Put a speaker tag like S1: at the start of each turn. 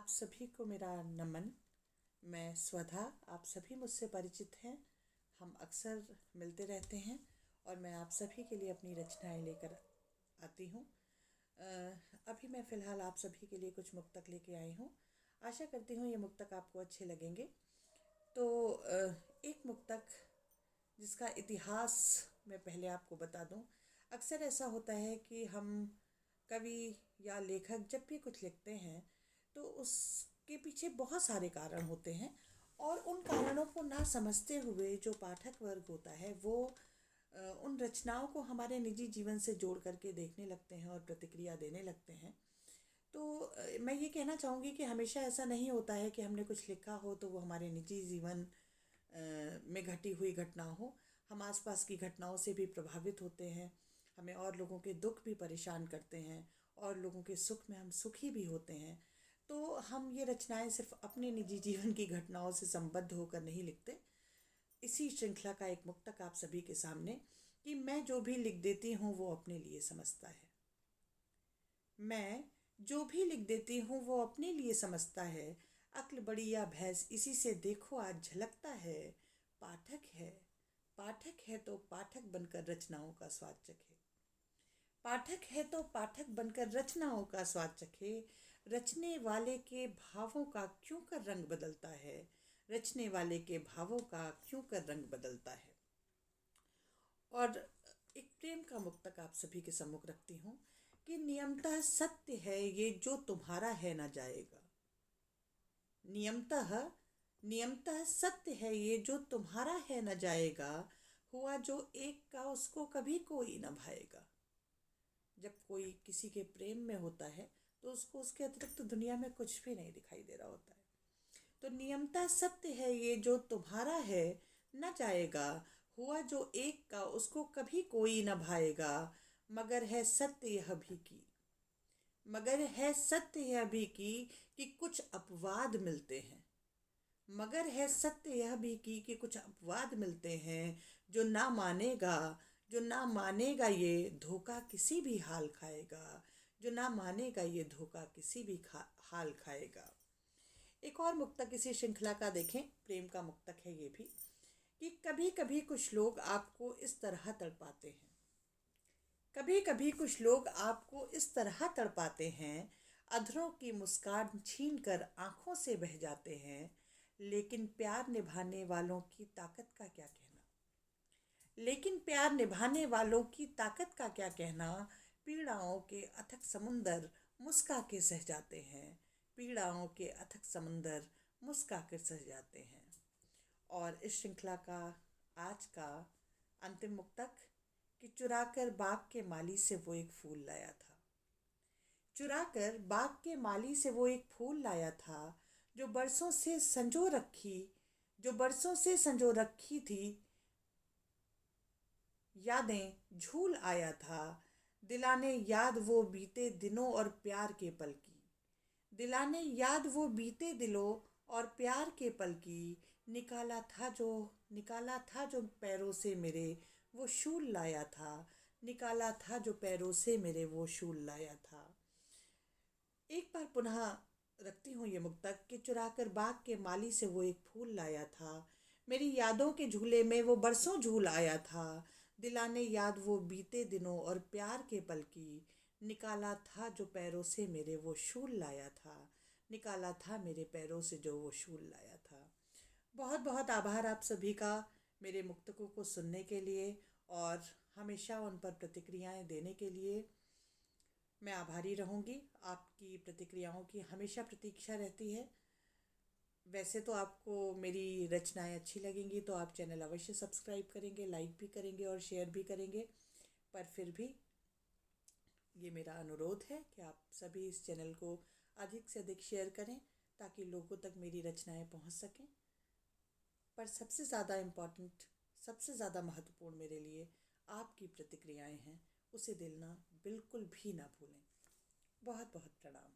S1: आप सभी को मेरा नमन। मैं स्वधा, आप सभी मुझसे परिचित हैं। हम अक्सर मिलते रहते हैं और मैं आप सभी के लिए अपनी रचनाएं लेकर आती हूँ। अभी मैं फ़िलहाल आप सभी के लिए कुछ मुक्तक लेके आई हूँ। आशा करती हूँ ये मुक्तक आपको अच्छे लगेंगे। तो एक मुक्तक जिसका इतिहास मैं पहले आपको बता दूँ। अक्सर ऐसा होता है कि हम कवि या लेखक जब भी कुछ लिखते हैं तो उसके पीछे बहुत सारे कारण होते हैं और उन कारणों को ना समझते हुए जो पाठक वर्ग होता है वो उन रचनाओं को हमारे निजी जीवन से जोड़ करके देखने लगते हैं और प्रतिक्रिया देने लगते हैं। तो मैं ये कहना चाहूँगी कि हमेशा ऐसा नहीं होता है कि हमने कुछ लिखा हो तो वो हमारे निजी जीवन में घटी हुई घटना हो। हम आसपास की घटनाओं से भी प्रभावित होते हैं। हमें और लोगों के दुख भी परेशान करते हैं और लोगों के सुख में हम सुखी भी होते हैं। तो हम ये रचनाएं सिर्फ अपने निजी जीवन की घटनाओं से संबद्ध होकर नहीं लिखते। इसी श्रृंखला का एक मुक्तक आप सभी के सामने कि मैं जो भी लिख देती हूँ वो अपने लिए समझता है। मैं जो भी लिख देती हूँ वो अपने लिए समझता है। अक्ल बड़ी या भैंस इसी से देखो आज झलकता है। पाठक है, पाठक है तो पाठक बनकर रचनाओं का स्वाद चखे। पाठक है तो पाठक बनकर रचनाओं का स्वाद चखे। रचने वाले के भावों का क्यों कर रंग बदलता है। रचने वाले के भावों का क्यों कर रंग बदलता है। और एक प्रेम का मुक्तक आप सभी के सम्मुख रखती हूँ कि नियमतः सत्य है ये जो तुम्हारा है न जाएगा। नियमतः नियमतः सत्य है ये जो तुम्हारा है न जाएगा। हुआ जो एक का उसको कभी कोई न भाएगा। जब कोई किसी के प्रेम में होता है तो उसको उसके अतिरिक्त तो दुनिया में कुछ भी नहीं दिखाई दे रहा होता है। तो नियमता सत्य है ये जो तुम्हारा है न जाएगा। हुआ जो एक का उसको कभी कोई न भाएगा। मगर है सत्य यह भी की मगर है सत्य यह भी की कि कुछ अपवाद मिलते हैं। मगर है सत्य यह भी की कि कुछ अपवाद मिलते हैं। जो ना मानेगा ये धोखा किसी भी हाल खाएगा। जो ना मानेगा ये धोखा किसी भी हाल खाएगा। एक और मुक्तक इसी श्रृंखला का देखें, प्रेम का मुक्तक है ये भी कि कभी कभी कुछ लोग आपको इस तरह तड़पाते हैं। कभी कभी कुछ लोग आपको इस तरह तड़पाते हैं। अधरों की मुस्कान छीन कर आंखों से बह जाते हैं। लेकिन प्यार निभाने वालों की ताकत का क्या कहना। लेकिन प्यार निभाने वालों की ताकत का क्या कहना। पीड़ाओं के अथक समुंदर मुस्का के सह जाते हैं। पीड़ाओं के अथक समुंदर मुस्का कर सह जाते हैं। और इस श्रृंखला का आज का अंतिम मुक्तक कि चुराकर बाग के माली से वो एक फूल लाया था। चुराकर बाग के माली से वो एक फूल लाया था जो बरसों से संजो रखी थी। यादें झूल आया था दिलाने याद वो बीते दिनों और प्यार के पल की। दिलाने याद वो बीते दिलों और प्यार के पल की। निकाला था जो पैरों से मेरे वो शूल लाया था। निकाला था जो पैरों से मेरे वो शूल लाया था। एक बार पुनः रखती हूँ ये मुक्तक कि चुराकर बाग के माली से वो एक फूल लाया था। मेरी यादों के झूले में वो बरसों झूल आया था। दिलाने याद वो बीते दिनों और प्यार के पल की। निकाला था जो पैरों से मेरे वो शूल लाया था। निकाला था मेरे पैरों से जो वो शूल लाया था। बहुत बहुत आभार आप सभी का मेरे मुक्तकों को सुनने के लिए और हमेशा उन पर प्रतिक्रियाएं देने के लिए। मैं आभारी रहूँगी। आपकी प्रतिक्रियाओं की हमेशा प्रतीक्षा रहती है। वैसे तो आपको मेरी रचनाएं अच्छी लगेंगी तो आप चैनल अवश्य सब्सक्राइब करेंगे, लाइक भी करेंगे और शेयर भी करेंगे। पर फिर भी ये मेरा अनुरोध है कि आप सभी इस चैनल को अधिक से अधिक शेयर करें ताकि लोगों तक मेरी रचनाएं पहुंच सकें। पर सबसे ज़्यादा महत्वपूर्ण मेरे लिए आपकी प्रतिक्रियाएं हैं। उसे दिलना बिल्कुल भी ना भूलें। बहुत बहुत प्रणाम।